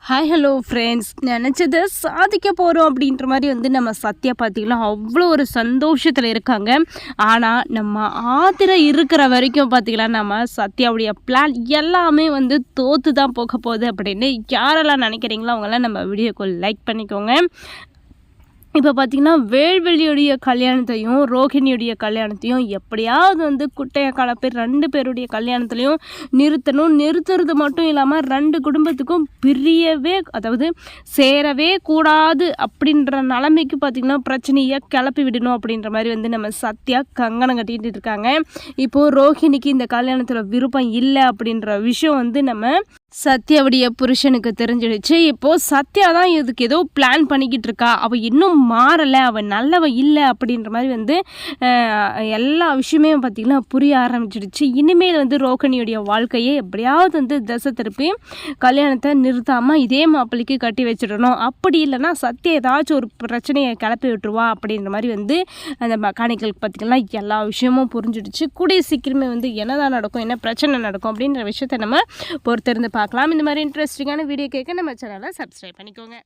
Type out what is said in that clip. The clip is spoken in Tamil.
ஹாய் ஹலோ ஃப்ரெண்ட்ஸ், நினச்சதை சாதிக்க போகிறோம் அப்படின்ற மாதிரி நம்ம சத்யா பார்த்திங்கன்னா அவ்வளோ ஒரு சந்தோஷத்தில் இருக்காங்க. ஆனால் நம்ம ஆத்திரம் இருக்கிற வரைக்கும் பார்த்திங்கன்னா நம்ம சத்யாவுடைய பிளான் எல்லாமே தோற்று தான் போக போகுது அப்படின்னு யாரெல்லாம் நினைக்கிறீங்களோ அவங்களாம் நம்ம வீடியோக்கு லைக் பண்ணிக்கோங்க. இப்போ பார்த்திங்கன்னா வேல்வெளியுடைய கல்யாணத்தையும் ரோஹிணியுடைய கல்யாணத்தையும் எப்படியாவது குட்டையை கலப்பை 2 பேருடைய கல்யாணத்துலையும் நிறுத்துறது மட்டும் இல்லாமல் 2 குடும்பத்துக்கும் அதாவது சேரவே கூடாது அப்படின்ற நிலைமைக்கு பார்த்திங்கன்னா பிரச்சனையை கிளப்பி விடணும் அப்படின்ற மாதிரி நம்ம சத்யா கங்கணம் கட்டிகிட்டு இருக்காங்க. இப்போது ரோஹிணிக்கு இந்த கல்யாணத்தில் விருப்பம் இல்லை அப்படின்ற விஷயம் நம்ம சத்யாவுடைய புருஷனுக்கு தெரிஞ்சிடுச்சு. இப்போது சத்யா தான் இதுக்கு ஏதோ பிளான் பண்ணிக்கிட்டு இருக்கா, அவள் இன்னும் மாறலை, அவள் நல்லவ இல்லை அப்படின்ற மாதிரி எல்லா விஷயமே பார்த்திங்கன்னா புரிய ஆரம்பிச்சிடுச்சு. இனிமேல் ரோஹிணியுடைய வாழ்க்கையை எப்படியாவது திசை திருப்பி கல்யாணத்தை நிறுத்தாமல் இதே மாப்பிள்ளைக்கு கட்டி வச்சிடணும். அப்படி இல்லைன்னா சத்யா ஏதாச்சும் ஒரு பிரச்சனையை கிளப்பி விட்டுருவா அப்படின்ற மாதிரி அந்த மெக்கானிக்கலுக்கு பார்த்திங்கன்னா எல்லா விஷயமும் புரிஞ்சிடுச்சு. கூடிய சீக்கிரமே என்னதான் நடக்கும், என்ன பிரச்சனை நடக்கும் அப்படின்ற விஷயத்தை நம்ம பொறுத்திருந்து பார்க்கலாம். இந்த மாதிரி இன்ட்ரெஸ்டிங்கான வீடியோ கேட்க நம்ம சேனலை சப்ஸ்கிரைப் பண்ணிக்கோங்க.